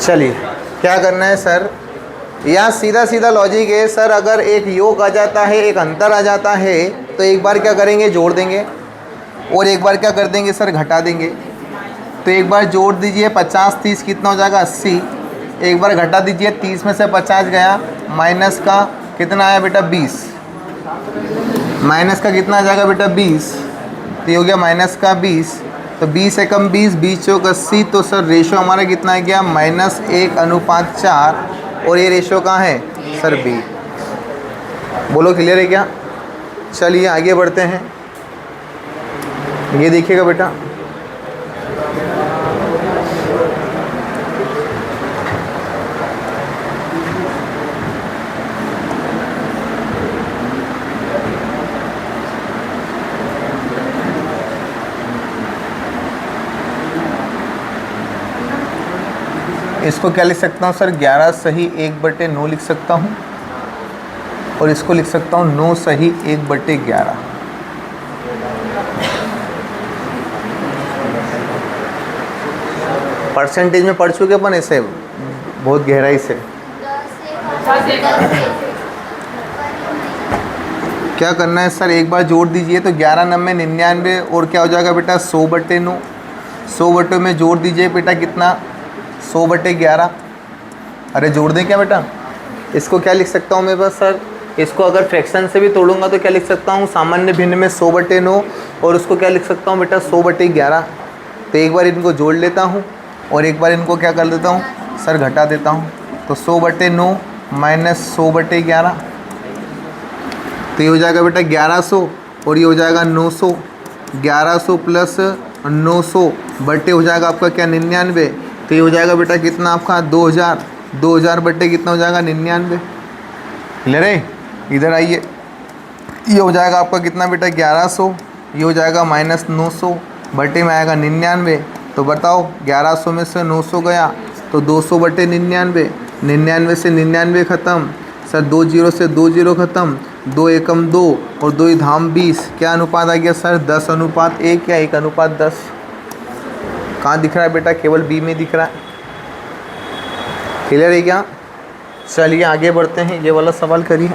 चलिए क्या करना है सर, यहाँ सीधा सीधा लॉजिक है सर। अगर एक योग आ जाता है, एक अंतर आ जाता है, तो एक बार क्या करेंगे, जोड़ देंगे, और एक बार क्या कर देंगे सर, घटा देंगे। तो एक बार जोड़ दीजिए 50 30 कितना हो जाएगा 80। एक बार घटा दीजिए 30 में से 50 गया, माइनस का कितना आया बेटा 20। माइनस का कितना आ जाएगा बेटा 20, तो ये हो गया माइनस का 20। तो 20 एकम 20, 20 चौक 80। तो सर रेशो हमारा कितना आ गया, -1:4। और ये रेशो कहाँ है सर, बी। बोलो क्लियर है क्या? चलिए आगे बढ़ते हैं। ये देखिएगा बेटा, इसको क्या लिख सकता हूँ सर, 11 सही 1/9 लिख सकता हूँ, और इसको लिख सकता हूँ 9 सही 1/11। परसेंटेज में पढ़ चुके अपन इसे बहुत गहराई से। क्या करना है सर, एक बार जोड़ दीजिए। तो 11 9 99, और क्या हो जाएगा बेटा 100/9। 100 में जोड़ दीजिए बेटा कितना, 100/11। अरे जोड़ दें क्या बेटा, इसको क्या लिख सकता हूँ मैं बस सर, इसको अगर फ्रैक्शन से भी तोड़ूंगा तो क्या लिख सकता हूँ, सामान्य भिन्न में 100/9, और उसको क्या लिख सकता हूँ बेटा 100/11। तो एक बार इनको जोड़ लेता हूँ, और एक बार इनको क्या कर देता हूँ सर, घटा देता हूँ। तो 100/9 माइनस 100/11, तो ये हो जाएगा बेटा 1100, और ये हो जाएगा 900। 1100 प्लस 900 बटे हो जाएगा आपका क्या 99। तो ये हो जाएगा बेटा कितना आपका 2000। 2000 बटे कितना हो जाएगा 99। क्लियर है? इधर आइए, ये हो जाएगा आपका कितना बेटा 1100, ये हो जाएगा -900 बटे में आएगा 99। तो बताओ 1100 में से 900 गया तो 200/99। 99 से 99 ख़त्म सर, 2 0 से 2 0 ख़त्म, 2 एकम 2 और 2 धाम 20। क्या अनुपात आ गया सर, 10:1 या 1:10। कहाँ दिख रहा है बेटा, केवल बी में दिख रहा है। क्लियर है क्या? चलिए आगे बढ़ते हैं, ये वाला सवाल करिए।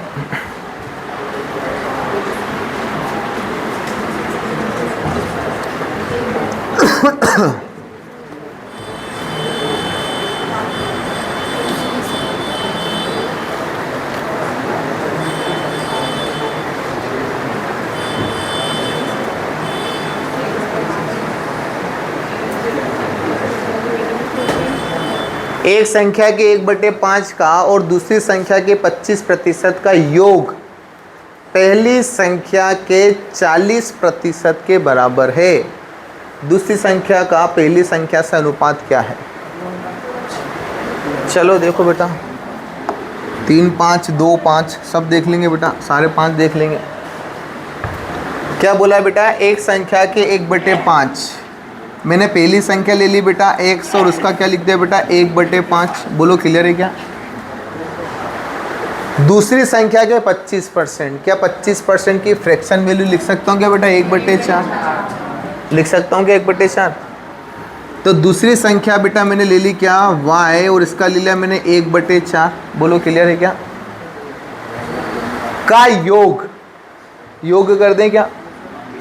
एक संख्या के 1/5 का और दूसरी संख्या के 25% का योग पहली संख्या के 40% के बराबर है। दूसरी संख्या का पहली संख्या से अनुपात क्या है? चलो देखो बेटा, 3 5 2 5 सब देख लेंगे बेटा, सारे 5 देख लेंगे। क्या बोला है बेटा, एक संख्या के 1/5। मैंने पहली संख्या ले ली बेटा x, और उसका क्या लिख दिया बेटा 1/5। बोलो क्लियर है क्या? दूसरी संख्या के 25%, क्या 25% की फ्रैक्शन वैल्यू लिख सकता हूँ क्या बेटा 1/4? लिख सकता हूँ क्या 1/4? तो दूसरी संख्या बेटा मैंने ले ली क्या y, और इसका ले लिया मैंने 1/4। बोलो क्लियर है क्या? का योग कर दें क्या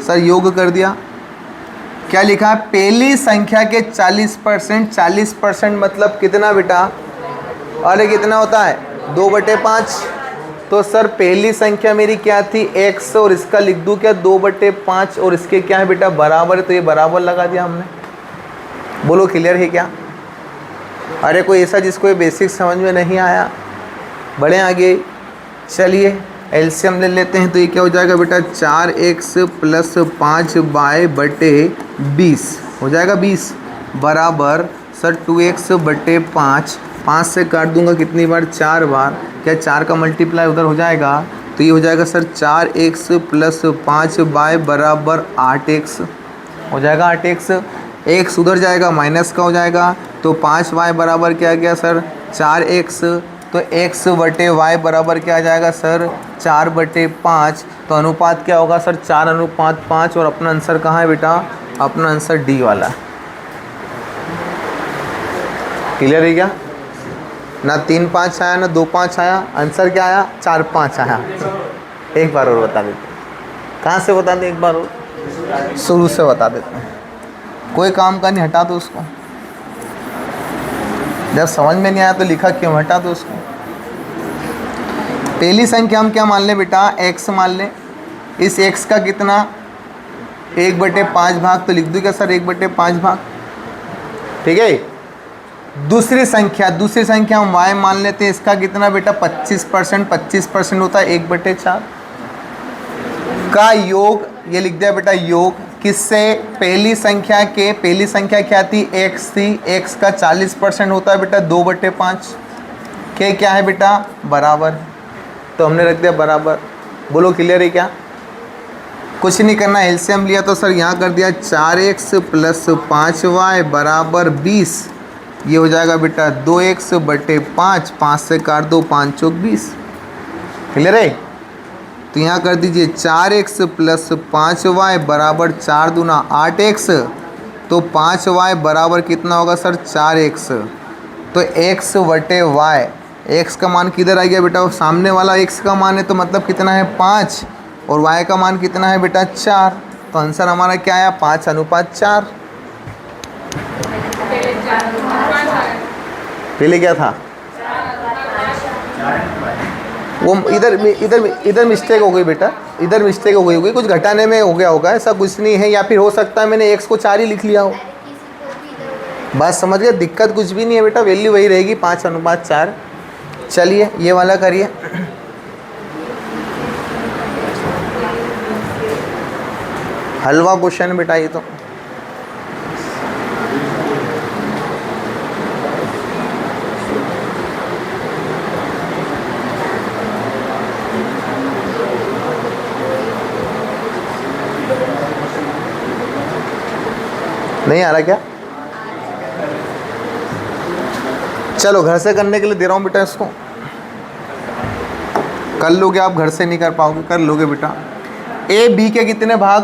सर? योग कर दिया। क्या लिखा है, पहली संख्या के 40%। 40% मतलब कितना बेटा, अरे कितना होता है 2/5। तो सर पहली संख्या मेरी क्या थी x, और इसका लिख दूँ क्या 2/5, और इसके क्या है बेटा बराबर है, तो ये बराबर लगा दिया हमने। बोलो क्लियर है क्या? अरे कोई ऐसा जिसको ये बेसिक समझ में नहीं आया, बढ़े आगे। चलिए एलसीएम ले लेते हैं। तो ये क्या हो जाएगा बेटा 4x + 5y/20 हो जाएगा 20 बराबर सर 2x/5। 5 से काट दूंगा कितनी बार, 4 बार। क्या 4 का मल्टीप्लाई उधर हो जाएगा, तो ये हो जाएगा सर 4x + 5y बराबर 8x हो जाएगा 8x। x उधर जाएगा माइनस का हो जाएगा, तो 5y बराबर क्या आ गया सर 4x। तो x/y बराबर क्या आ जाएगा सर 4/5। तो अनुपात क्या होगा सर 4:5। और अपना आंसर कहाँ है बेटा अपना आंसर डी वाला। क्लियर है क्या? ना 3-5 आया ना 2-5 आया, आंसर क्या आया? 4-5 आया। एक बार और बता देते, कहाँ से बता दें एक बार और? शुरू से बता देते हैं, कोई काम का नहीं, हटा दो उसको। जब समझ में नहीं आया तो लिखा क्यों, हटा दो उसको। पहली संख्या हम क्या मान लें बेटा? x मान लें। इस x का कितना? 1/5 भाग, तो लिख दूँ क्या सर 1/5 भाग? ठीक है। दूसरी संख्या हम y मान लेते हैं। इसका कितना बेटा? 25% होता है 1/4 का योग, ये लिख दिया बेटा योग किससे? पहली संख्या के, पहली संख्या क्या थी? x थी, x का 40% होता है बेटा 2/5 के क्या है बेटा? बराबर। तो हमने रख दिया बराबर। बोलो क्लियर है क्या? कुछ नहीं करना, एलसीएम लिया तो सर यहाँ कर दिया 4x + 5y = 20। ये हो जाएगा बेटा 2x/5, 5 से काट दो, 5 चौक 20। क्लियर है? तो यहाँ कर दीजिए 4x + 5y = 4 दूना 8x, तो 5y बराबर कितना होगा सर? 4x। तो x/y, x का मान किधर आ गया बेटा? वो सामने वाला x का मान है, तो मतलब कितना है? 5, और y का मान कितना है बेटा? 4। तो आंसर हमारा क्या आया? 5:4। पहले क्या था? वो इधर मिस्टेक हो गई बेटा, इधर मिस्टेक हो गई होगी, कुछ घटाने में हो गया होगा, ऐसा कुछ नहीं है। या फिर हो सकता है मैंने x को 4 ही लिख लिया हो। बात समझ गए? दिक्कत कुछ भी नहीं है बेटा, वैल्यू वही रहेगी 5:4। चलिए ये वाला करिए। हलवा क्वेश्चन बेटा ये तो। नहीं आ रहा क्या? चलो घर से करने के लिए दे रहा हूँ बेटा इसको, कर लोगे आप? घर से नहीं कर पाओगे, कर लोगे बेटा। ए बी के कितने भाग?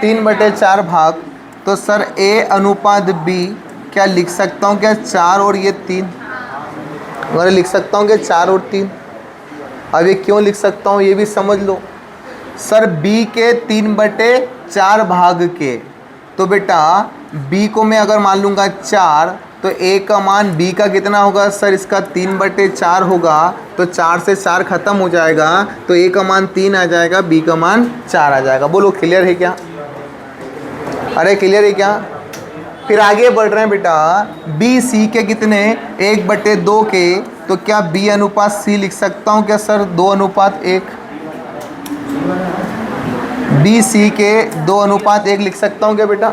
3/4 भाग। तो सर A/B क्या लिख सकता हूँ क्या? 4 और ये 3, अगर लिख सकता हूँ क्या 4 और 3? अब ये क्यों लिख सकता हूँ ये भी समझ लो। सर B के 3/4 भाग के, तो बेटा B को मैं अगर मान लूँगा 4, तो A का मान B का कितना होगा सर? इसका 3/4 होगा, तो 4 से 4 खत्म हो जाएगा, तो A का मान 3 आ जाएगा, B का मान 4 आ जाएगा। बोलो क्लियर है क्या? अरे क्लियर है क्या? फिर आगे बढ़ रहे हैं बेटा। B C के कितने? 1/2 के, तो क्या B/C लिख सकता हूँ क्या सर? 2:1। B C के 2:1 लिख सकता हूँ क्या बेटा?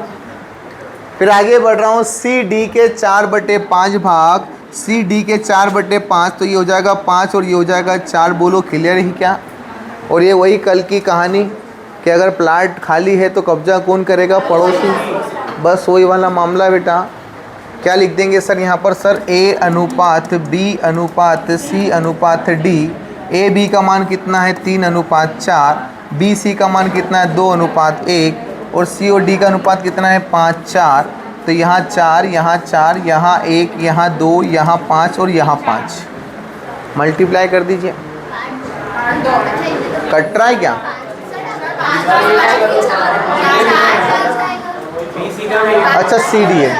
फिर आगे बढ़ रहा हूँ। C D के 4/5 भाग, C D के 4/5, तो ये हो जाएगा 5 और ये हो जाएगा 4। बोलो क्लियर है क्या? और ये वही कल की कहानी कि अगर प्लाट खाली है तो कब्जा कौन करेगा? पड़ोसी। बस वही वाला मामला बेटा। क्या लिख देंगे सर यहाँ पर? Sir A/B/C/D। ए बी का मान कितना है? 3:4। बी सी का मान कितना है? 2:1। और सी और डी का अनुपात कितना है? 5:4। तो यहाँ 4, यहाँ 4, यहाँ 1, यहाँ 2, यहाँ 5 और यहाँ 5। मल्टीप्लाई कर दीजिए। कट रहा है क्या? अच्छा सी डी है।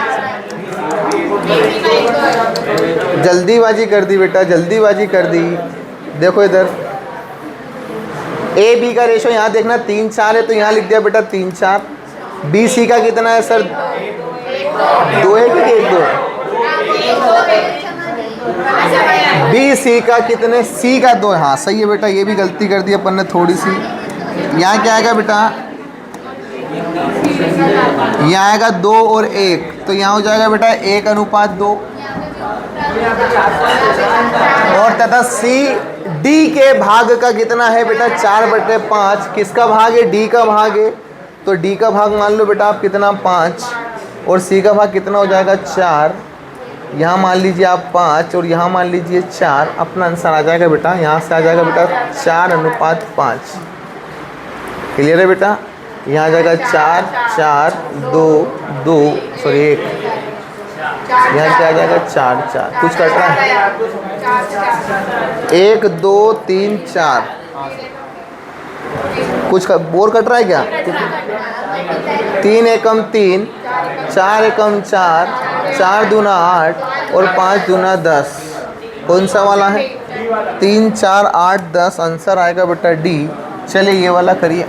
जल्दीबाजी कर दी बेटा, जल्दीबाजी कर दी। देखो इधर ए बी का रेशो यहाँ देखना 3:4 है, तो यहाँ लिख दिया बेटा 3:4। बी सी का कितना है सर? 2 है कि 1-2 है? बी सी का कितने? सी का 2 है। हाँ सही है बेटा, ये भी गलती कर दी अपन ने थोड़ी सी। यहाँ क्या आएगा बेटा? यहाँ आएगा 2 और 1, तो यहाँ हो जाएगा बेटा 1:2। और तथा सी डी के भाग का कितना है बेटा? 4/5। किसका भाग है? डी का भाग है, तो डी का भाग मान लो बेटा आप कितना? 5। और सी का भाग कितना हो जाएगा? 4। यहाँ मान लीजिए आप 5 और यहाँ मान लीजिए 4। अपना आंसर आ जाएगा बेटा, यहाँ से आ जाएगा बेटा 4:5। क्लियर है बेटा? यहाँ आ जाएगा 4 4 2 2 सॉरी 1, यहाँ क्या आ जाएगा 4 4, कुछ कट रहा है 1 2 3 4, कुछ बोर कट रहा है क्या? 3 एकम 3, 4 एकम 4, 4 दूना 8 और 5 दूना 10। कौन सा वाला है? 3 4 8 10, आंसर आएगा बेटा डी। चलिए ये वाला करिए।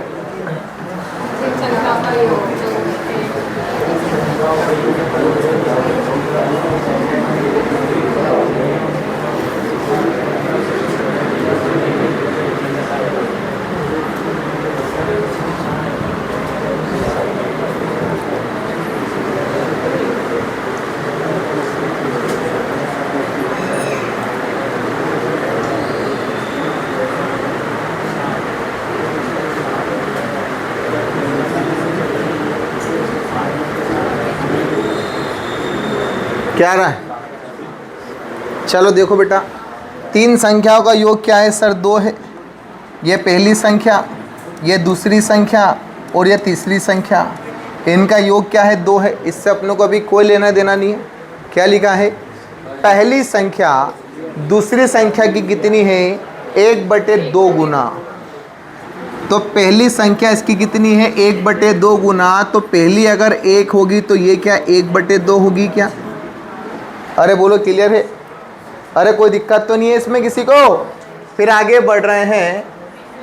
क्या आ रहा है? चलो देखो बेटा, 3 संख्याओं का योग क्या है सर? 2 है। ये पहली संख्या, ये दूसरी संख्या और ये तीसरी संख्या, इनका योग क्या है? 2 है। इससे अपनों को अभी कोई लेना देना नहीं है। क्या लिखा है? पहली संख्या दूसरी संख्या की कितनी है? 1/2 गुना। तो पहली संख्या इसकी कितनी है? 1/2 गुना। तो पहली अगर 1 होगी तो ये क्या 1/2 होगी क्या? अरे बोलो क्लियर है? अरे कोई दिक्कत तो नहीं है इसमें किसी को? फिर आगे बढ़ रहे हैं।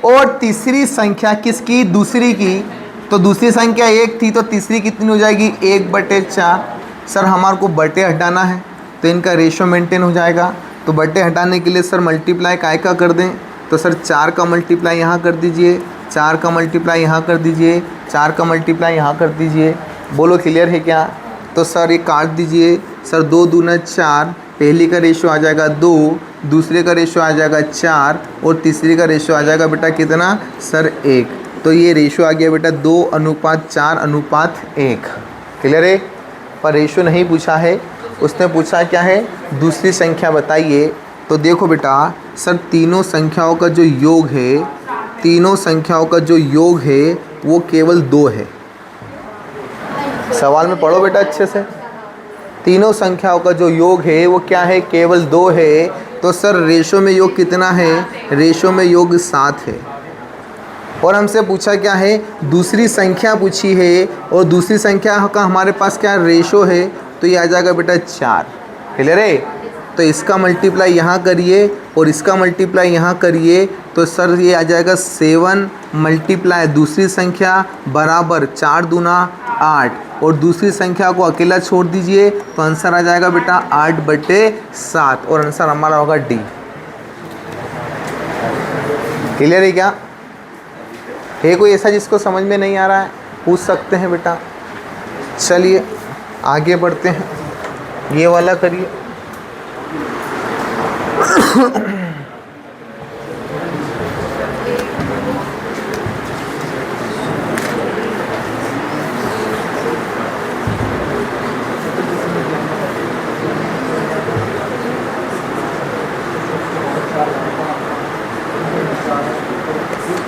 और तीसरी संख्या किसकी? दूसरी की। तो दूसरी संख्या 1 थी तो तीसरी कितनी हो जाएगी? 1/4। सर हमारे को बटे हटाना है तो इनका रेशो मेंटेन हो जाएगा। तो बटे हटाने के लिए सर मल्टीप्लाई काय का कर दें? तो सर 4 का मल्टीप्लाई यहाँ कर दीजिए, 4 का मल्टीप्लाई यहाँ कर दीजिए, 4 का मल्टीप्लाई यहाँ कर दीजिए। बोलो क्लियर है क्या? तो सर ये काट दीजिए। सर 2 दूना 4, पहली का रेशो आ जाएगा 2, दूसरे का रेशो आ जाएगा 4 और तीसरी का रेशो आ जाएगा बेटा कितना? सर 1। तो ये रेशो आ गया बेटा 2:4:1। क्लियर है? पर रेशो नहीं पूछा है, उसने पूछा क्या है? दूसरी संख्या बताइए। तो देखो बेटा सर तीनों संख्याओं का जो योग है, तीनों संख्याओं का जो योग है वो केवल 2 है। सवाल में पढ़ो बेटा अच्छे से। तीनों संख्याओं का जो योग है वो क्या है? केवल 2 है। तो सर रेशो में योग कितना है? रेशो में योग 7 है। और हमसे पूछा क्या है? दूसरी संख्या पूछी है और दूसरी संख्या का हमारे पास क्या रेशो है? तो ये आ जाएगा बेटा 4। क्लियर है? तो इसका मल्टीप्लाई यहाँ करिए और इसका मल्टीप्लाई यहाँ करिए। तो सर ये आ जाएगा 7 मल्टीप्लाई दूसरी संख्या बराबर 4 दूना 8 और दूसरी संख्या को अकेला छोड़ दीजिए तो आंसर आ जाएगा बेटा 8/7 और आंसर हमारा होगा डी। क्लियर है क्या? है कोई ऐसा जिसको समझ में नहीं आ रहा है? पूछ सकते हैं बेटा। चलिए आगे बढ़ते हैं, ये वाला करिए।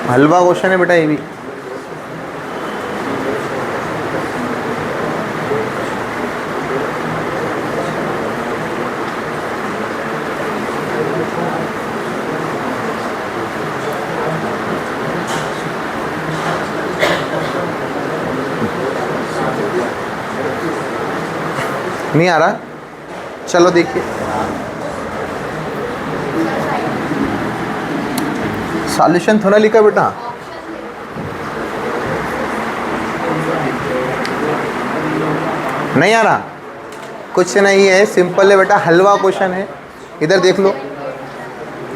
हलवा क्वेश्चन है बेटा ये भी। नहीं आ रहा? चलो देखिए, सॉल्यूशन थोड़ा लिखा बेटा। नहीं आ रहा? कुछ नहीं है, सिंपल है बेटा, हलवा क्वेश्चन है। इधर देख लो।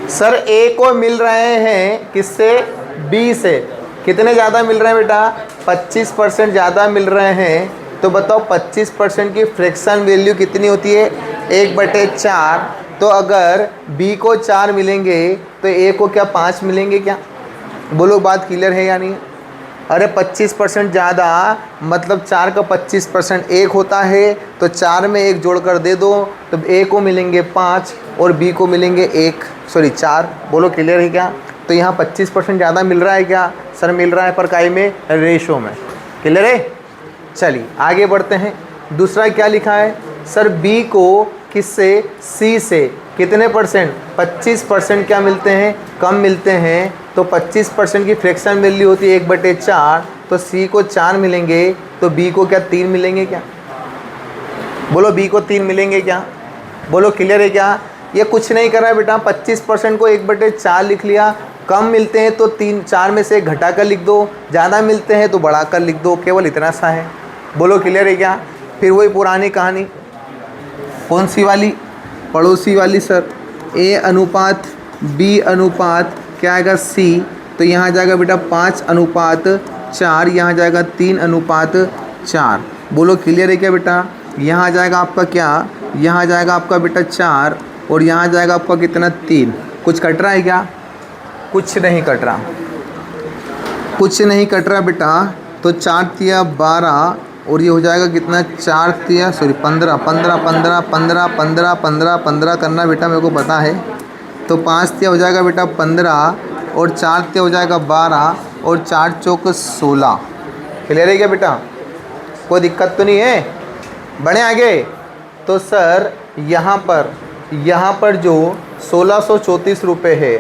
सर ए को मिल रहे हैं किससे? बी से। कितने ज़्यादा मिल रहे हैं बेटा? 25% ज़्यादा मिल रहे हैं। तो बताओ 25% की फ्रैक्शन वैल्यू कितनी होती है? 1/4। तो अगर b को 4 मिलेंगे तो a को क्या 5 मिलेंगे क्या? बोलो बात क्लियर है या नहीं? अरे 25% ज़्यादा मतलब 4 का 25% 1 होता है। तो 4 में 1 जोड़कर दे दो तो a को मिलेंगे 5 और b को मिलेंगे 4। बोलो क्लियर है क्या? तो यहाँ 25% ज़्यादा मिल रहा है क्या? सर मिल रहा है पर काई में, रेशो में। क्लियर है? चलिए आगे बढ़ते हैं। दूसरा क्या लिखा है सर, बी को किससे, सी से कितने परसेंट, 25% क्या मिलते हैं, कम मिलते हैं। तो 25% की फ्रैक्शन वैल्यू होती है 1/4, तो सी को 4 मिलेंगे, तो बी को क्या 3 मिलेंगे क्या? बोलो बी को 3 मिलेंगे क्या? बोलो क्लियर है क्या? ये कुछ नहीं कर रहा है बेटा, 25% को 1/4 लिख लिया, कम मिलते हैं तो 4 में से 1 घटा कर लिख दो, ज़्यादा मिलते हैं तो बढ़ा कर लिख दो, केवल इतना सा है। बोलो क्लियर है क्या? फिर वही पुरानी कहानी, कौन सी वाली, पड़ोसी वाली सर, ए अनुपात बी अनुपात क्या आएगा सी, तो यहाँ जाएगा बेटा 5:4, यहाँ जाएगा 3:4। बोलो क्लियर है क्या बेटा? यहाँ जाएगा आपका क्या, यहाँ जाएगा आपका बेटा 4 और यहाँ जाएगा आपका कितना 3। कुछ कट रहा है क्या? कुछ नहीं कट रहा, कुछ नहीं कट रहा बेटा। तो 4 तिया 12 और ये हो जाएगा कितना, 4 तिया 15 15 15 15 15 15 15 करना बेटा, मेरे को पता है। तो 5 तिया हो जाएगा बेटा 15 और 4 तिया हो जाएगा 12 और 4 चौक 16। क्लियर है क्या बेटा? कोई दिक्कत तो नहीं है? बढ़े आगे। तो सर यहाँ पर जो 1634 रुपये है,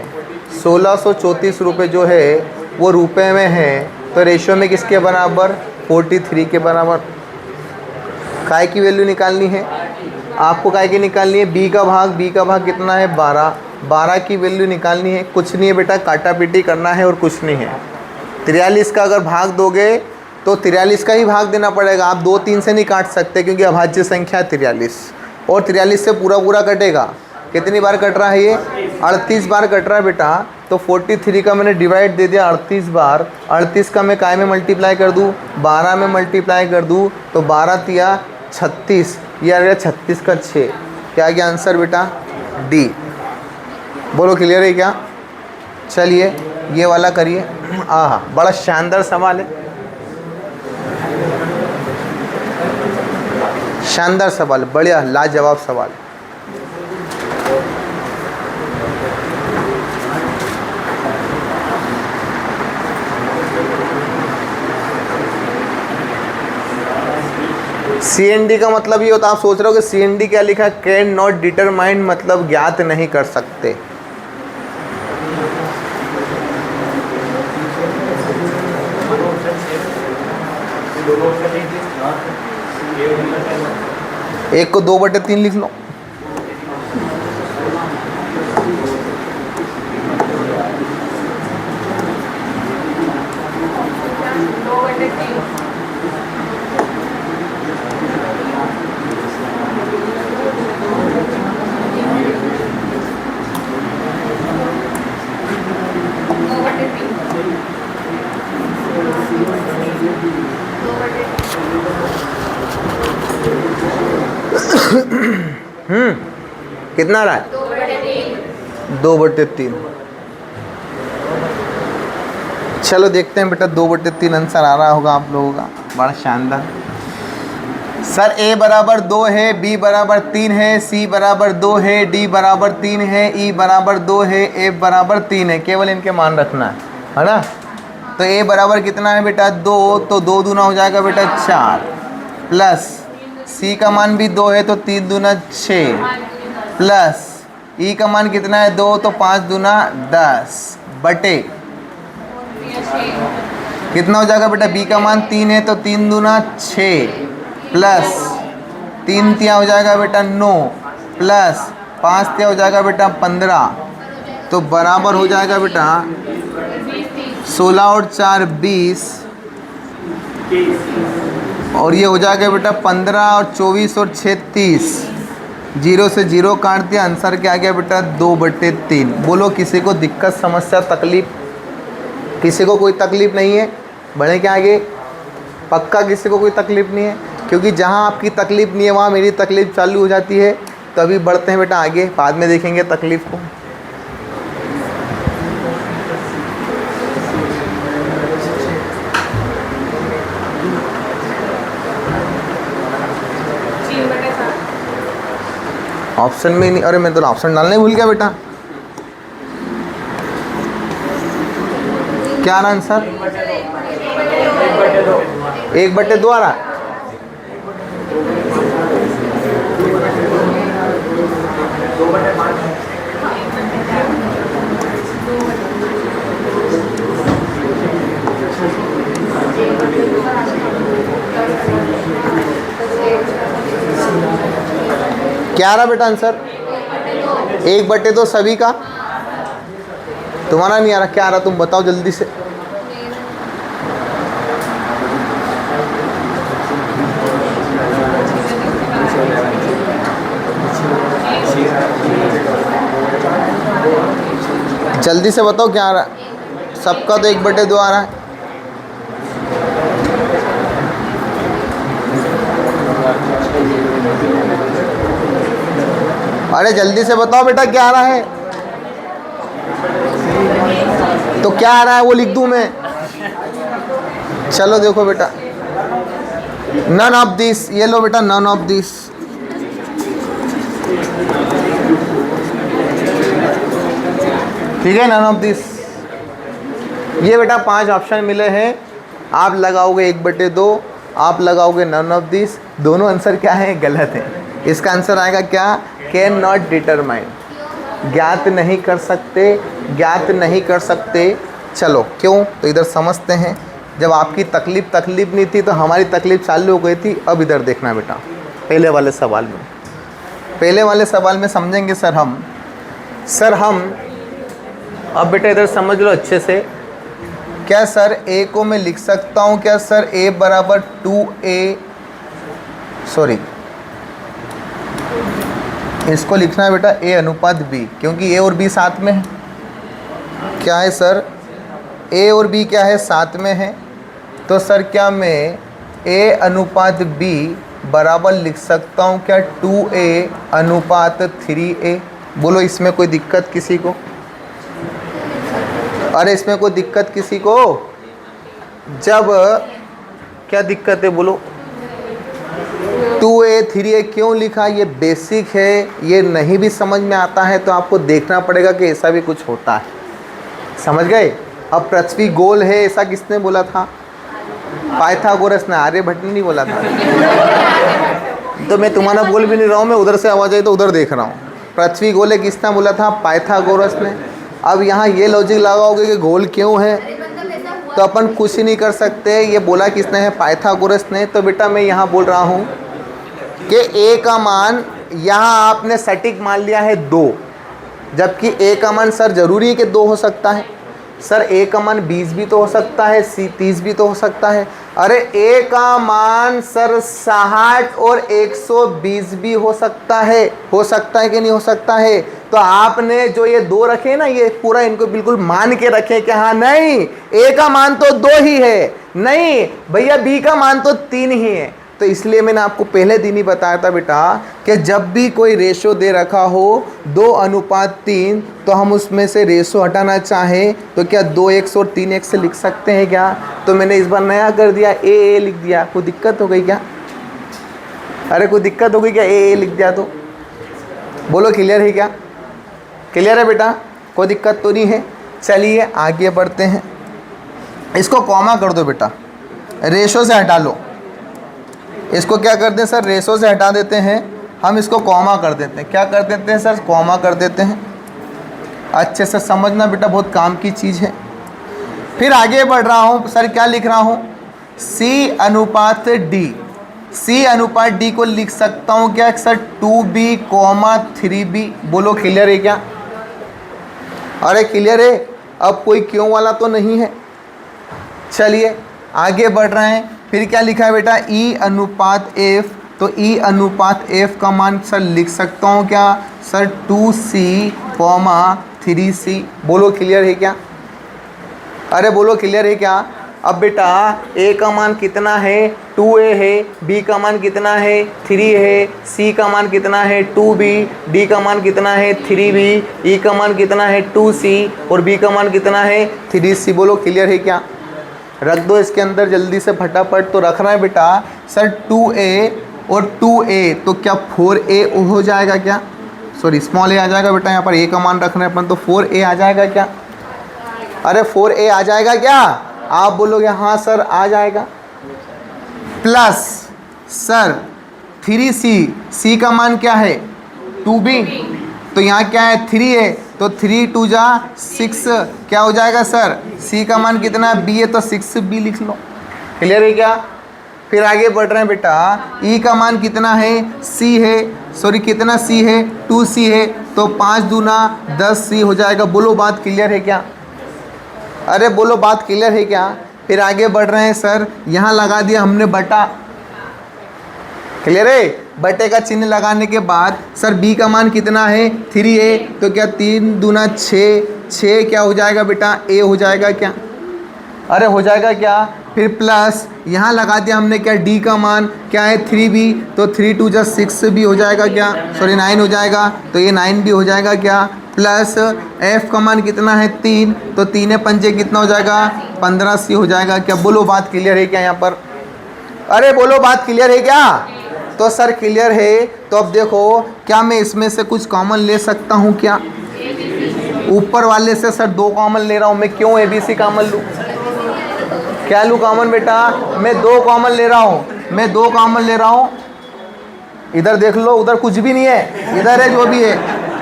1634 रुपये जो है वो रुपए में है, तो रेशियो में किसके बराबर, 43 के बराबर। काय की वैल्यू निकालनी है आपको, काय की निकालनी है, बी का भाग कितना है 12 की वैल्यू निकालनी है। कुछ नहीं है बेटा, काटा पीटी करना है और कुछ नहीं है। 43 का अगर भाग दोगे तो 43 का ही भाग देना पड़ेगा, आप 2 3 से नहीं काट सकते क्योंकि अभाज्य संख्या है 43, और 43 से पूरा कटेगा। कितनी बार कट रहा है ये, 38 बार कट रहा है बेटा। तो 43 का मैंने डिवाइड दे दिया 38 बार, 38 का मैं काय में मल्टीप्लाई कर दूँ, 12 में मल्टीप्लाई कर दूँ, तो 12 तिया 36, ये आ गया 36 का 6। क्या गया आंसर बेटा, डी। बोलो क्लियर है क्या? चलिए ये वाला करिए। हाँ, बड़ा शानदार सवाल है, शानदार सवाल, बढ़िया लाजवाब सवाल। CND का मतलब ये होता है, आप सोच रहे हो कि CND क्या लिखा है, कैन नॉट डिटरमाइन, मतलब ज्ञात नहीं कर सकते। एक को 2/3 लिख लो। कितना आ रहा है, 2/3। चलो देखते हैं बेटा, 2/3 आंसर आ रहा होगा आप लोगों का, बड़ा शानदार। सर A बराबर 2 है, B बराबर 3 है, C बराबर 2 है, D बराबर 3 है, E बराबर 2 है, F बराबर 3 है। केवल इनके मान रखना है ना। तो A बराबर कितना है बेटा 2, तो 2 दूना हो जाएगा बेटा 4, प्लस C का मान भी 2 है तो 3 दूना 6, प्लस E का मान कितना है 2, तो 5 दूना 10 बटे कितना हो जाएगा बेटा, B का मान 3 है तो 3 दूना 6, प्लस 3 तिया हो जाएगा बेटा 9, प्लस 5 तिया हो जाएगा बेटा 15, तो बराबर हो जाएगा बेटा 16 और 4 20, और ये हो जाएगा बेटा 15 और 24 और 6 30। 0 से 0 काट दिया, आंसर क्या आ गया बेटा 2/3। बोलो किसी को दिक्कत समस्या तकलीफ, किसी को कोई तकलीफ नहीं है? बढ़े क्या आगे, पक्का किसी को कोई तकलीफ नहीं है? क्योंकि जहाँ आपकी तकलीफ नहीं है वहाँ मेरी तकलीफ चालू हो जाती है। तो अभी बढ़ते हैं बेटा आगे, बाद में देखेंगे तकलीफ को। ऑप्शन में नहीं, अरे मैं तो ऑप्शन डालने भूल गया बेटा। क्या आ रहा आंसर? 1/2 आ रहा। क्या आ रहा बेटा आंसर? 1/2 सभी का। तुम्हारा नहीं आ रहा, क्या आ रहा तुम बताओ जल्दी से। जल्दी से बताओ क्या आ रहा है। सबका तो 1/2 आ रहा है। अरे जल्दी से बताओ बेटा क्या आ रहा है। तो क्या आ रहा है वो लिख दूं मैं? चलो देखो बेटा, नन ऑफ दिस, ये लो बेटा नन ऑफ दिस। ठीक है, नन ऑफ दिस। ये बेटा 5 ऑप्शन मिले हैं। आप लगाओगे 1/2, आप लगाओगे नन ऑफ दिस। दोनों आंसर क्या है? गलत है। इसका आंसर आएगा क्या? कैन नॉट डिटरमाइन, ज्ञात नहीं कर सकते, ज्ञात नहीं कर सकते। चलो क्यों, तो इधर समझते हैं। जब आपकी तकलीफ नहीं थी तो हमारी तकलीफ चालू हो गई थी। अब इधर देखना बेटा, पहले वाले सवाल में समझेंगे सर हम। अब बेटा इधर समझ लो अच्छे से। क्या सर ए को मैं लिख सकता हूँ क्या सर? ए बराबर 2a, सॉरी इसको लिखना है बेटा a अनुपात b, क्योंकि a और b साथ में है। क्या है सर? a और b क्या है? साथ में है। तो सर क्या मैं a अनुपात b बराबर लिख सकता हूँ क्या 2a अनुपात 3a? बोलो इसमें कोई दिक्कत किसी को? अरे इसमें कोई दिक्कत किसी को? जब क्या दिक्कत है बोलो? 2a 3a क्यों लिखा? ये बेसिक है। ये नहीं भी समझ में आता है तो आपको देखना पड़ेगा कि ऐसा भी कुछ होता है। समझ गए? अब पृथ्वी गोल है ऐसा किसने बोला था? पाइथागोरस ने, आर्यभट्ट ने नहीं बोला था। तो मैं तुम्हारा बोल भी नहीं रहा हूँ, मैं उधर से आवाज़ आई तो उधर देख रहा हूँ। पृथ्वी गोल है किसने बोला था? पाइथागोरस ने। अब यहाँ ये लॉजिक लगाओगे कि गोल क्यों है, तो अपन कुछ ही नहीं कर सकते। ये बोला किसने है? पाइथागोरस ने। तो बेटा मैं यहाँ बोल रहा हूँ कि a का मान यहाँ आपने सटीक मान लिया है 2, जबकि a का मान सर जरूरी है कि 2 हो सकता है। सर a का मान 20 भी तो हो सकता है, 30 भी तो हो सकता है। अरे a का मान सर 60 और 120 भी हो सकता है कि नहीं हो सकता है? तो आपने जो ये 2 रखे ना, ये पूरा इनको बिल्कुल मान के रखे कि हाँ नहीं a का मान तो 2 ही है, नहीं भैया b का मान तो 3 ही है। तो इसलिए मैंने आपको पहले दिन ही बताया था बेटा कि जब भी कोई रेशो दे रखा हो 2:3, तो हम उसमें से रेशो हटाना चाहें तो क्या 2x और 3x से लिख सकते हैं क्या? तो मैंने इस बार नया कर दिया, a लिख दिया। कोई दिक्कत हो गई क्या? अरे कोई दिक्कत हो गई क्या? a लिख दिया तो बोलो क्लियर है क्या? क्लियर है बेटा? कोई दिक्कत तो नहीं है। चलिए आगे बढ़ते हैं। इसको कॉमा कर दो बेटा, रेशो से हटा लो। इसको क्या करते हैं सर? रेशो से हटा देते हैं, हम इसको कॉमा कर देते हैं। क्या कर देते हैं सर? कॉमा कर देते हैं। अच्छे से समझना बेटा, बहुत काम की चीज़ है। फिर आगे बढ़ रहा हूँ सर, क्या लिख रहा हूँ? c अनुपात d। c अनुपात d को लिख सकता हूँ क्या सर? 2b, 3b। बोलो क्लियर है क्या? अरे क्लियर है? अब कोई क्यों वाला तो नहीं है। चलिए आगे बढ़ रहे हैं। फिर क्या लिखा है बेटा? e अनुपात f। तो e अनुपात f का मान सर लिख सकता हूँ क्या सर? 2c, 3c। बोलो क्लियर है क्या? अरे बोलो क्लियर है क्या? अब बेटा a का मान कितना है? 2a है। b का मान कितना है? 3 है। c का मान कितना है? 2b। d का मान कितना है? 3b। e का मान कितना है? 2c। और b का मान कितना है? 3c। बोलो क्लियर है क्या? रख दो इसके अंदर जल्दी से फटाफट। तो रखना है बेटा सर 2a और 2a, तो क्या 4a हो जाएगा क्या? सॉरी स्मॉल a आ जाएगा बेटा। यहाँ पर a का मान रखना है अपन, तो 4a आ जाएगा क्या? अरे 4a आ जाएगा क्या? आप बोलोगे हाँ सर आ जाएगा। प्लस सर 3c, c का मान क्या है 2b, तो यहाँ क्या है 3 है, तो 3 2 जा 6, क्या हो जाएगा सर c का मान कितना b है तो 6b लिख लो। क्लियर है क्या? फिर आगे बढ़ रहे हैं बेटा, e का मान कितना है c है, सॉरी कितना c है 2c है, तो 5 दूना 10c हो जाएगा। बोलो बात क्लियर है क्या? अरे बोलो बात क्लियर है क्या? फिर आगे बढ़ रहे हैं सर, यहाँ लगा दिया हमने बटा। क्लियर है? बटे का चिन्ह लगाने के बाद सर b का मान कितना है 3a, तो क्या 3 दूना 6, 6 क्या हो जाएगा बेटा a हो जाएगा क्या? अरे हो जाएगा क्या? फिर प्लस यहाँ लगा दिया हमने क्या d का मान क्या है 3b, तो 3 2 जा 6 भी हो जाएगा क्या, सॉरी 9 हो जाएगा, तो ये 9 भी हो जाएगा क्या? प्लस f का मान कितना है 3, तो 3 पंजे कितना हो जाएगा 15c हो जाएगा क्या? बोलो बात क्लियर है क्या यहाँ पर? अरे बोलो बात क्लियर है क्या? तो सर क्लियर है। तो अब देखो क्या मैं इसमें से कुछ कॉमन ले सकता हूँ क्या? ऊपर वाले से सर 2 कॉमन ले रहा हूँ मैं, क्यों ABC कॉमन लूँ? क्या लूँ कॉमन बेटा? मैं 2 कॉमन ले रहा हूँ, मैं 2 कॉमन ले रहा हूँ। इधर देख लो, उधर कुछ भी नहीं है, इधर है जो भी है।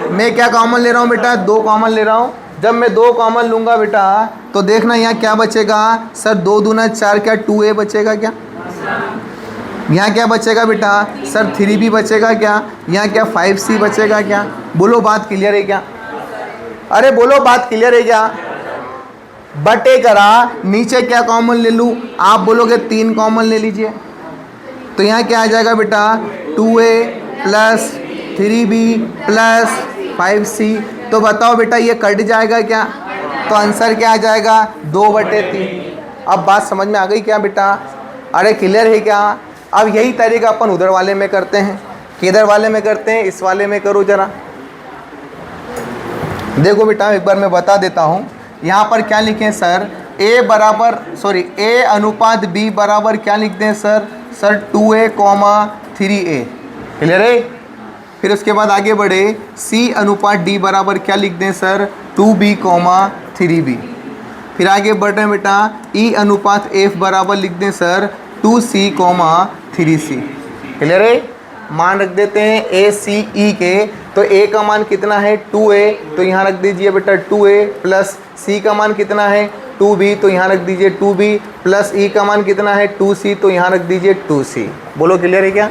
मैं क्या कॉमन ले रहा हूँ बेटा? 2 कॉमन ले रहा हूँ। जब मैं 2 कॉमन लूँगा बेटा तो देखना यहाँ क्या बचेगा सर 2 दूना 4, क्या 2a बचेगा क्या? यहाँ क्या बचेगा बेटा सर 3b बचेगा क्या? यहाँ क्या 5c बचेगा क्या? बोलो बात क्लियर है क्या? अरे बोलो बात क्लियर है क्या? बटे करा, नीचे क्या कॉमन ले लूँ? आप बोलोगे 3 कॉमन ले लीजिए, तो यहाँ क्या आ जाएगा बेटा 2a plus 3b plus 5c। तो बताओ बेटा ये कट जाएगा क्या? तो आंसर क्या आ जाएगा 2/3। अब बात समझ में आ गई क्या बेटा? अरे क्लियर है क्या? अब यही तरीका अपन उधर वाले में करते हैं। किधर वाले में करते हैं? इस वाले में करो जरा। देखो बेटा एक बार मैं बता देता हूँ, यहाँ पर क्या लिखें सर a अनुपात b बराबर क्या लिखते हैं सर 2a, 3a। क्लियर है? फिर उसके बाद आगे बढ़े, c अनुपात d बराबर क्या लिखते हैं सर 2b, 3b। फिर आगे बढ़ रहे हैं बेटा, e अनुपात f बराबर लिखते हैं सर 2c, 3c। क्लियर है? मान रख देते हैं a c e के, तो a का मान कितना है 2a, तो यहाँ रख दीजिए बेटा 2a, प्लस c का मान कितना है 2b, तो यहाँ रख दीजिए 2b, प्लस e का मान कितना है 2c, तो यहाँ रख दीजिए 2c। बोलो क्लियर है क्या?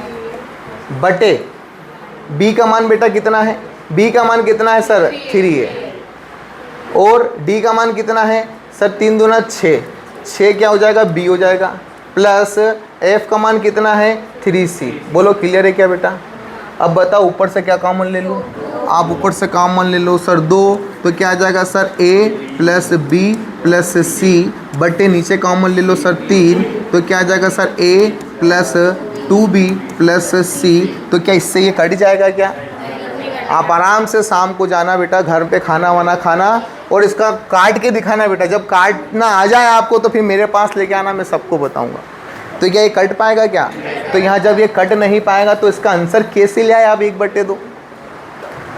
बटे b का मान बेटा कितना है? b का मान कितना है सर 3 है, और d का मान कितना है सर 3 दूना 6, 6 क्या हो जाएगा b हो जाएगा, प्लस f का मान कितना है 3c। बोलो क्लियर है क्या बेटा? अब बताओ ऊपर से क्या कॉमन ले लूँ? आप ऊपर से कॉमन ले लो सर 2, तो क्या आ जाएगा sir a plus b plus c, बटे नीचे कॉमन ले लो सर 3, तो क्या आ जाएगा sir a plus 2b plus c। तो क्या इससे ये कट जाएगा क्या? आप आराम से शाम को जाना बेटा घर पे खाना वाना खाना, और इसका काट के दिखाना बेटा। जब काटना आ जाए आपको तो फिर मेरे पास लेके आना, मैं सबको बताऊंगा। तो क्या ये कट पाएगा क्या? तो यहाँ जब ये कट नहीं पाएगा तो इसका आंसर कैसे ले आए आप 1/2?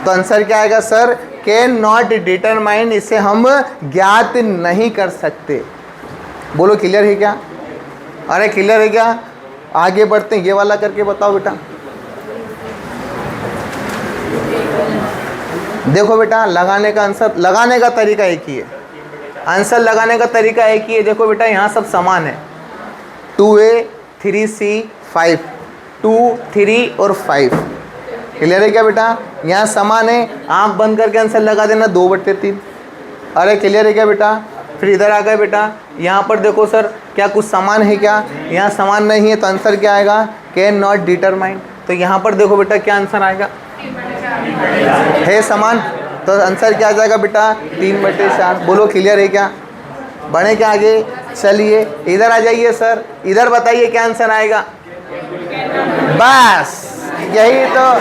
तो आंसर क्या आएगा सर कैन नॉट डिटरमाइन, इसे हम ज्ञात नहीं कर सकते। बोलो क्लियर है क्या? अरे क्लियर है क्या? आगे बढ़ते हैं, ये वाला करके बताओ बेटा। देखो बेटा लगाने का आंसर, लगाने का तरीका एक ही है, आंसर लगाने का तरीका एक ही है। देखो बेटा यहाँ सब समान है, 2a 3c 5, 2 3 और 5। क्लियर है क्या बेटा? यहाँ समान है, आँख बंद करके आंसर लगा देना 2/3। अरे क्लियर है क्या बेटा? फिर इधर आ गए बेटा, यहाँ पर देखो सर क्या कुछ समान है क्या? यहाँ समान नहीं है, तो आंसर क्या आएगा कैन नॉट डिटरमाइन। तो यहाँ पर देखो बेटा क्या आंसर आएगा, है समान, तो आंसर क्या आ जाएगा बेटा 3/4। बोलो क्लियर है क्या? बढ़े क्या आगे? चलिए इधर आ जाइए सर, इधर बताइए क्या आंसर आएगा। बस यही तो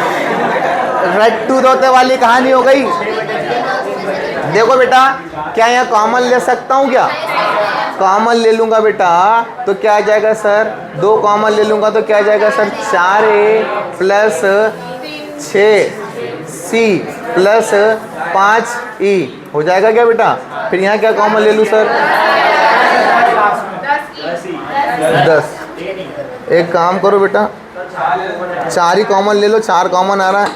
रट्टू तोते वाली कहानी हो गई। देखो बेटा क्या यहाँ कॉमन ले सकता हूँ क्या? कॉमन ले लूँगा बेटा तो क्या आ जाएगा सर 2 कॉमन ले लूँगा तो क्या आ जाएगा sir 4a plus 6c plus 5e हो जाएगा क्या बेटा? फिर यहाँ क्या कॉमन ले लूँ सर? 10। एक काम करो बेटा, 4 ही कॉमन ले लो, 4 कॉमन आ रहा है।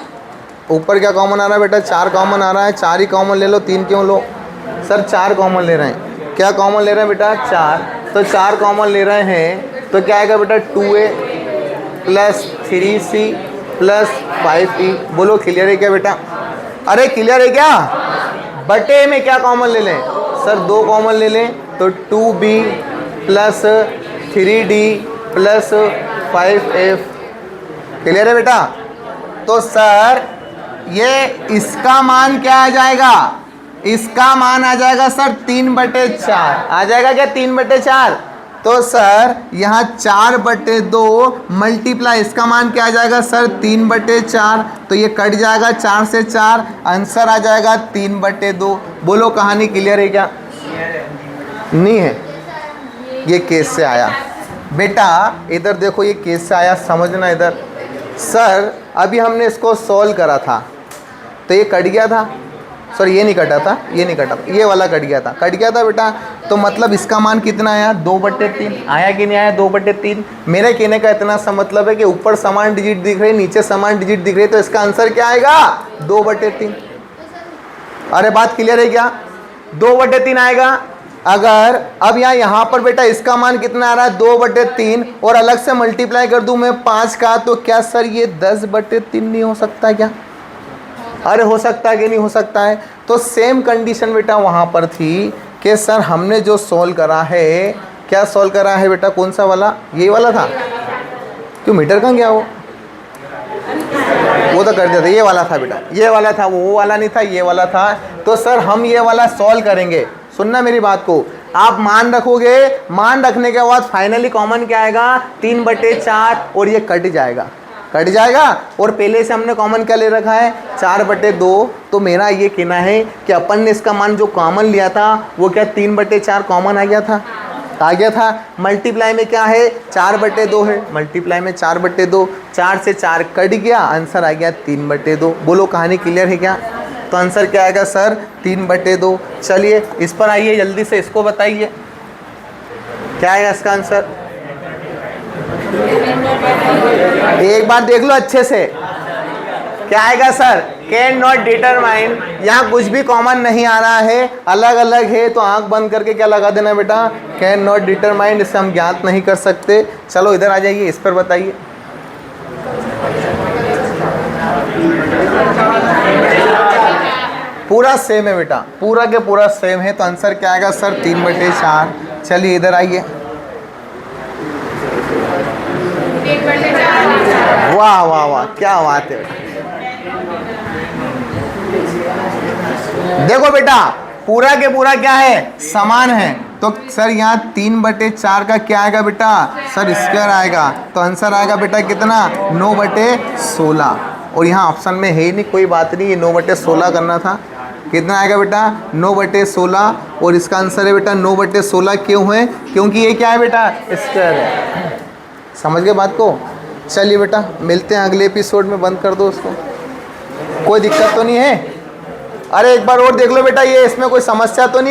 ऊपर क्या कॉमन आ रहा है बेटा? 4 कॉमन आ रहा है, 4 ही कॉमन ले लो, 3 क्यों लो सर? 4 कॉमन ले रहे हैं। क्या कॉमन ले रहे हैं बेटा? 4। तो 4 कॉमन ले रहे हैं तो क्या आएगा बेटा? 2a plus 3c plus 5e। बोलो क्लियर है क्या बेटा? अरे क्लियर है क्या? बटे में क्या कॉमन ले लें सर? 2 कॉमन ले लें तो 2b plus 3d plus 5f। Clear है बेटा? तो सर ये इसका मान क्या आ जाएगा? इसका मान आ जाएगा सर 3/4 आ जाएगा क्या? 3/4। तो सर यहाँ 4/2 मल्टीप्लाई इसका मान क्या आ जाएगा सर? 3/4। तो ये कट जाएगा 4 से 4, आंसर आ जाएगा 3/2। बोलो कहानी क्लियर है क्या? नहीं है? ये केस से आया बेटा, इधर देखो ये केस से आया, समझना इधर। सर अभी हमने इसको सॉल्व करा था तो ये कट गया था सर, ये नहीं कटा था, ये नहीं कटा था, ये वाला कट गया था, कट गया था बेटा। तो मतलब इसका मान कितना आया? 2/3 आया कि नहीं आया? 2/3। मेरे कहने का इतना सा मतलब है कि ऊपर समान डिजिट दिख रही, नीचे समान डिजिट दिख रही, तो इसका आंसर क्या आएगा? 2/3। अरे बात क्लियर है क्या? 2/3 आएगा। अगर अब यहाँ पर बेटा इसका मान कितना आ रहा है? 2/3 और अलग से मल्टीप्लाई कर दूं मैं 5 का, तो क्या सर ये 10/3 नहीं हो सकता क्या? अरे हो सकता है कि नहीं हो सकता है? तो सेम कंडीशन बेटा वहाँ पर थी कि सर हमने जो सॉल्व करा है, क्या सॉल्व करा है बेटा? कौन सा वाला? ये वाला था। क्यों मीटर कहाँ गया वो तो कर दिया था, ये वाला था बेटा, ये वाला था, वो वाला नहीं था, ये वाला था। तो सर हम ये वाला सॉल्व करेंगे, सुनना मेरी बात को। आप मान रखोगे, मान रखने के बाद फाइनली कॉमन क्या आएगा? 3/4 और ये कट जाएगा, कट जाएगा। और पहले से हमने कॉमन क्या ले रखा है? 4/2। तो मेरा ये कहना है कि अपन ने इसका मान जो कॉमन लिया था वो क्या 3/4 कॉमन आ गया था, आ गया था। मल्टीप्लाई में क्या है? 4/2 है, मल्टीप्लाई में 4/2, 4 से 4 कट गया, आंसर आ गया 3/2। बोलो कहानी क्लियर है क्या? तो आंसर क्या आएगा सर? 3/2। चलिए इस पर आइए, जल्दी से इसको बताइए क्या आएगा इसका आंसर। एक बार देख लो अच्छे से, क्या आएगा सर? Can not determine. यहाँ कुछ भी कॉमन नहीं आ रहा है, अलग अलग है, तो आंख बंद करके क्या लगा देना बेटा? Can not determine. इससे हम ज्ञात नहीं कर सकते। चलो इधर आ जाइए, इस पर बताइए। पूरा सेम है बेटा, पूरा के पूरा सेम है, तो आंसर क्या आएगा सर? 3/4। चलिए इधर आइए। वाह वाह वाह, क्या बात है। देखो बेटा पूरा के पूरा क्या है? समान है। तो सर यहाँ 3/4 का क्या आएगा बेटा? सर स्क्वायर आएगा। तो आंसर आएगा बेटा कितना? 9/16। और यहाँ ऑप्शन में है ही नहीं, कोई बात नहीं, ये 9/16 करना था। कितना आएगा बेटा? 9/16। और इसका आंसर है बेटा 9/16। क्यों है? क्योंकि ये क्या है बेटा? स्क्वायर है। समझ गए बात को? चलिए बेटा मिलते हैं अगले एपिसोड में, बंद कर दो उसको, कोई दिक्कत तो नहीं है? अरे एक बार और देख लो बेटा, ये इसमें कोई समस्या तो नहीं?